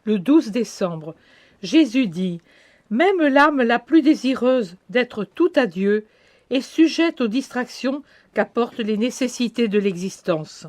le 12 décembre, Jésus dit « Même l'âme la plus désireuse d'être tout à Dieu est sujette aux distractions qu'apportent les nécessités de l'existence.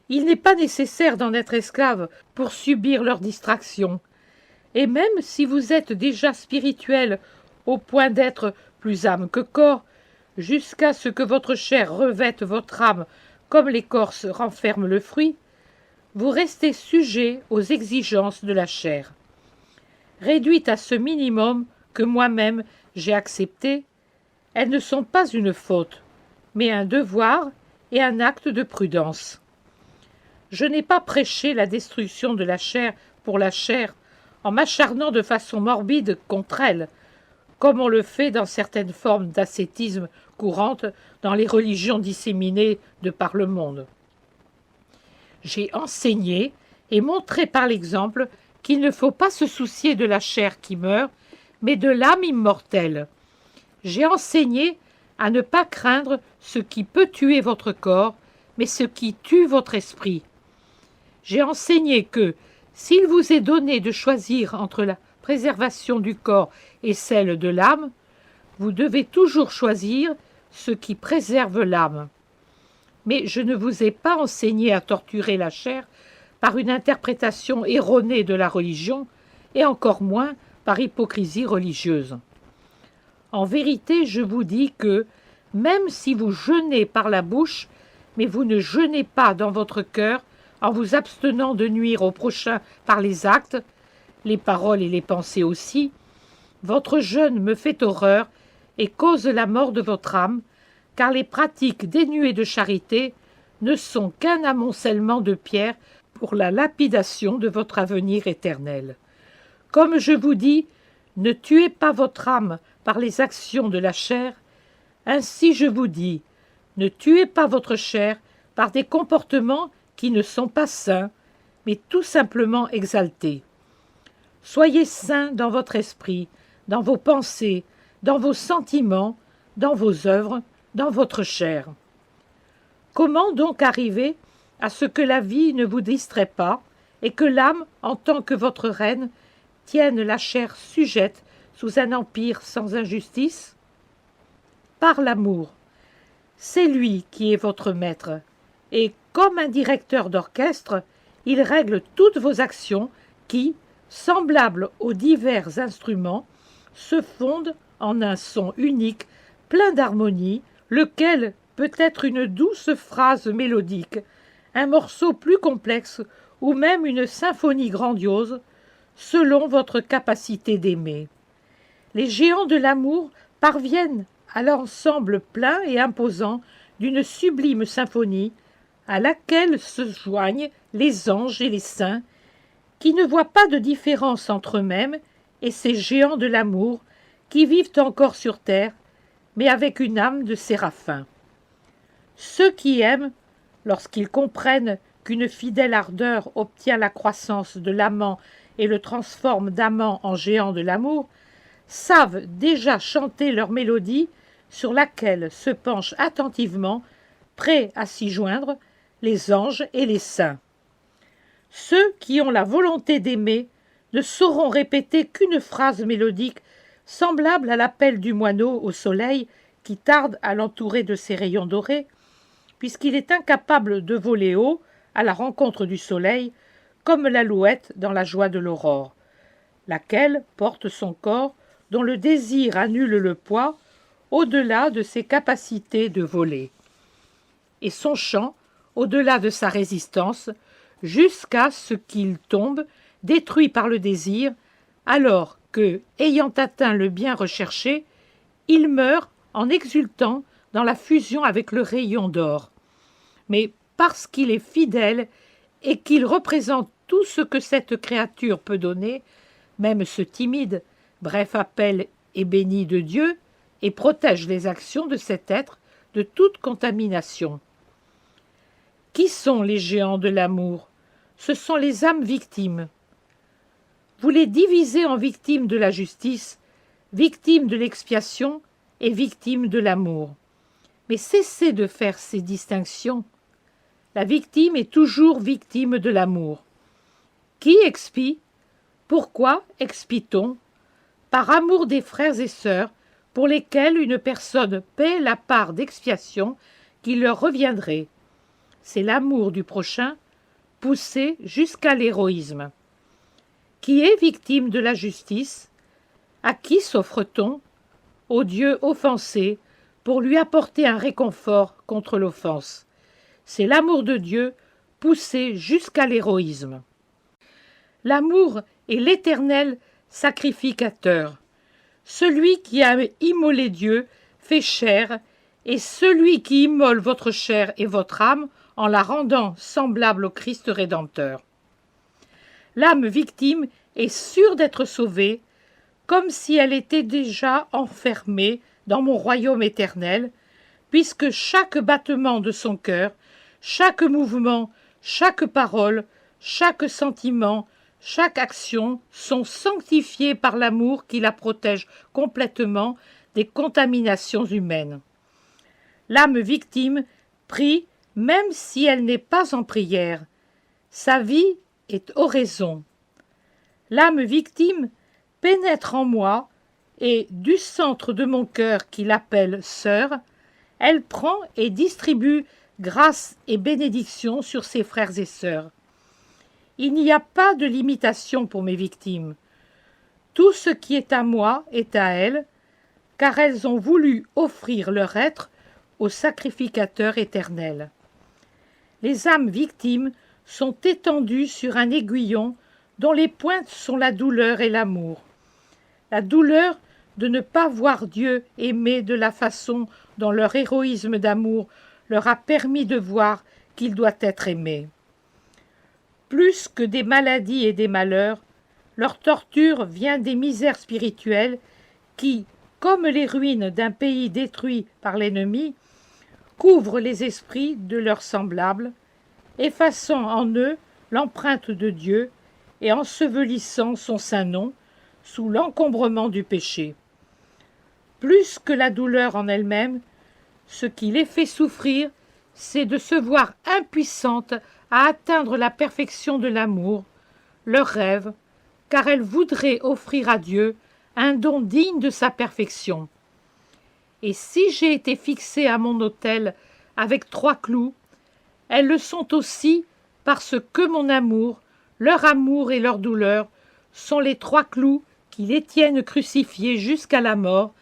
Il n'est pas nécessaire d'en être esclave pour subir leurs distractions. Et même si vous êtes déjà spirituel au point d'être plus âme que corps, jusqu'à ce que votre chair revête votre âme comme l'écorce renferme le fruit, vous restez sujet aux exigences de la chair. Réduites à ce minimum que moi-même j'ai accepté, elles ne sont pas une faute, mais un devoir et un acte de prudence. Je n'ai pas prêché la destruction de la chair pour la chair en m'acharnant de façon morbide contre elle, comme on le fait dans certaines formes d'ascétisme courantes dans les religions disséminées de par le monde. J'ai enseigné et montré par l'exemple qu'il ne faut pas se soucier de la chair qui meurt, mais de l'âme immortelle. J'ai enseigné à ne pas craindre ce qui peut tuer votre corps, mais ce qui tue votre esprit. J'ai enseigné que, s'il vous est donné de choisir entre la préservation du corps et celle de l'âme, vous devez toujours choisir ce qui préserve l'âme. Mais je ne vous ai pas enseigné à torturer la chair par une interprétation erronée de la religion, et encore moins par hypocrisie religieuse. En vérité, je vous dis que, même si vous jeûnez par la bouche, mais vous ne jeûnez pas dans votre cœur, en vous abstenant de nuire au prochain par les actes, les paroles et les pensées aussi, votre jeûne me fait horreur et cause la mort de votre âme, car les pratiques dénuées de charité ne sont qu'un amoncellement de pierres pour la lapidation de votre avenir éternel. Comme je vous dis, ne tuez pas votre âme par les actions de la chair, ainsi je vous dis, ne tuez pas votre chair par des comportements qui ne sont pas saints, mais tout simplement exaltés. Soyez saints dans votre esprit, dans vos pensées, dans vos sentiments, dans vos œuvres, dans votre chair. Comment donc arriver à ce que la vie ne vous distrait pas et que l'âme, en tant que votre reine, tienne la chair sujette sous un empire sans injustice? Par l'amour. C'est lui qui est votre maître, et comme un directeur d'orchestre, il règle toutes vos actions qui, semblables aux divers instruments, se fondent en un son unique, plein d'harmonie, lequel peut être une douce phrase mélodique, un morceau plus complexe ou même une symphonie grandiose, selon votre capacité d'aimer. Les géants de l'amour parviennent à l'ensemble plein et imposant d'une sublime symphonie à laquelle se joignent les anges et les saints, qui ne voient pas de différence entre eux-mêmes et ces géants de l'amour qui vivent encore sur terre, mais avec une âme de séraphin. Ceux qui aiment, lorsqu'ils comprennent qu'une fidèle ardeur obtient la croissance de l'amant et le transforme d'amant en géant de l'amour, savent déjà chanter leur mélodie sur laquelle se penchent attentivement, prêts à s'y joindre, les anges et les saints. Ceux qui ont la volonté d'aimer ne sauront répéter qu'une phrase mélodique semblable à l'appel du moineau au soleil qui tarde à l'entourer de ses rayons dorés, puisqu'il est incapable de voler haut à la rencontre du soleil, comme l'alouette dans la joie de l'aurore, laquelle porte son corps dont le désir annule le poids au-delà de ses capacités de voler, et son chant au-delà de sa résistance, jusqu'à ce qu'il tombe, détruit par le désir, alors que, ayant atteint le bien recherché, il meurt en exultant dans la fusion avec le rayon d'or. Mais parce qu'il est fidèle et qu'il représente tout ce que cette créature peut donner, même ce timide, bref appel est béni de Dieu et protège les actions de cet être de toute contamination. Qui sont les géants de l'amour? Ce sont les âmes victimes. Vous les divisez en victimes de la justice, victimes de l'expiation et victimes de l'amour. Mais cessez de faire ces distinctions. La victime est toujours victime de l'amour. Qui expie? Pourquoi expie-t-on? Par amour des frères et sœurs, pour lesquels une personne paie la part d'expiation qui leur reviendrait. C'est l'amour du prochain, poussé jusqu'à l'héroïsme. Qui est victime de la justice? À qui s'offre-t-on? Au Dieu offensé, pour lui apporter un réconfort contre l'offense. C'est l'amour de Dieu poussé jusqu'à l'héroïsme. L'amour est l'Éternel sacrificateur. Celui qui a immolé Dieu fait chair, et celui qui immole votre chair et votre âme en la rendant semblable au Christ Rédempteur. L'âme victime est sûre d'être sauvée, comme si elle était déjà enfermée dans mon royaume éternel, puisque chaque battement de son cœur, chaque mouvement, chaque parole, chaque sentiment, chaque action sont sanctifiés par l'amour qui la protège complètement des contaminations humaines. L'âme victime prie même si elle n'est pas en prière. Sa vie est oraison. L'âme victime pénètre en moi et, du centre de mon cœur qu'il appelle sœur, elle prend et distribue grâce et bénédiction sur ses frères et sœurs. Il n'y a pas de limitation pour mes victimes. Tout ce qui est à moi est à elles, car elles ont voulu offrir leur être au sacrificateur éternel. Les âmes victimes sont étendues sur un aiguillon dont les pointes sont la douleur et l'amour. La douleur de ne pas voir Dieu aimer de la façon dont leur héroïsme d'amour leur a permis de voir qu'il doit être aimé. Plus que des maladies et des malheurs, leur torture vient des misères spirituelles qui, comme les ruines d'un pays détruit par l'ennemi, couvrent les esprits de leurs semblables, effaçant en eux l'empreinte de Dieu et ensevelissant son saint nom sous l'encombrement du péché. Plus que la douleur en elle-même, ce qui les fait souffrir, c'est de se voir impuissantes à atteindre la perfection de l'amour, leur rêve, car elles voudraient offrir à Dieu un don digne de sa perfection. Et si j'ai été fixée à mon autel avec 3 clous, elles le sont aussi parce que mon amour, leur amour et leur douleur sont les 3 clous qui les tiennent crucifiés jusqu'à la mort,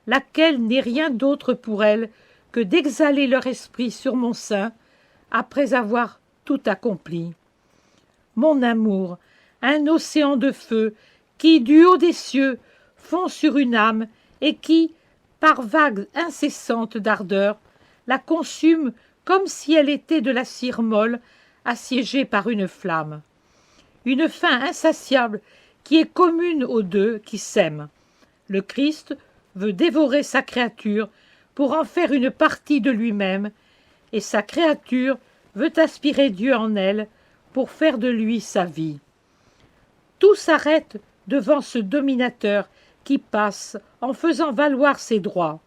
laquelle n'est rien d'autre pour elles que d'exhaler leur esprit sur mon sein après avoir tout accompli. Mon amour, un océan de feu qui, du haut des cieux, fond sur une âme et qui, par vagues incessantes d'ardeur, la consume comme si elle était de la cire molle assiégée par une flamme. Une faim insatiable qui est commune aux deux qui s'aiment. Le Christ veut dévorer sa créature pour en faire une partie de lui-même, et sa créature veut aspirer Dieu en elle pour faire de lui sa vie. Tout s'arrête devant ce dominateur qui passe en faisant valoir ses droits.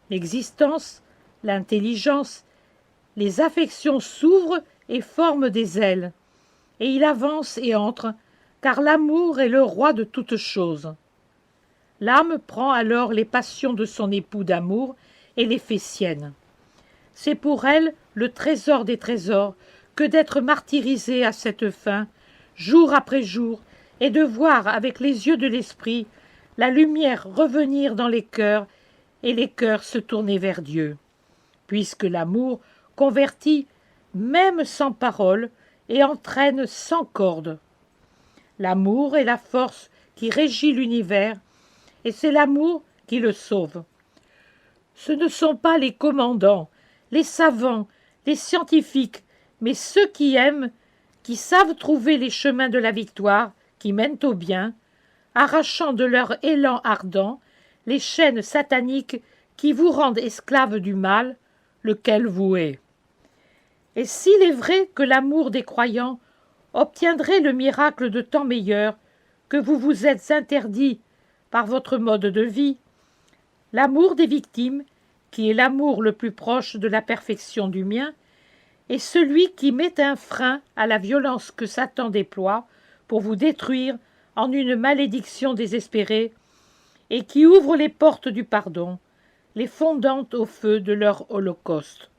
L'existence, l'intelligence, les affections s'ouvrent et forment des ailes, et il avance et entre, car l'amour est le roi de toutes choses. L'âme prend alors les passions de son époux d'amour et les fait siennes. C'est pour elle le trésor des trésors que d'être martyrisée à cette fin, jour après jour, et de voir avec les yeux de l'esprit la lumière revenir dans les cœurs et les cœurs se tourner vers Dieu, puisque l'amour convertit même sans parole et entraîne sans corde. L'amour est la force qui régit l'univers, et c'est l'amour qui le sauve. Ce ne sont pas les commandants, les savants, les scientifiques, mais ceux qui aiment, qui savent trouver les chemins de la victoire, qui mènent au bien, arrachant de leur élan ardent les chaînes sataniques qui vous rendent esclaves du mal, lequel vous est. Et s'il est vrai que l'amour des croyants obtiendrait le miracle de temps meilleur que vous vous êtes interdit par votre mode de vie, l'amour des victimes, qui est l'amour le plus proche de la perfection du mien, est celui qui met un frein à la violence que Satan déploie pour vous détruire en une malédiction désespérée, et qui ouvrent les portes du pardon, les fondant au feu de leur holocauste.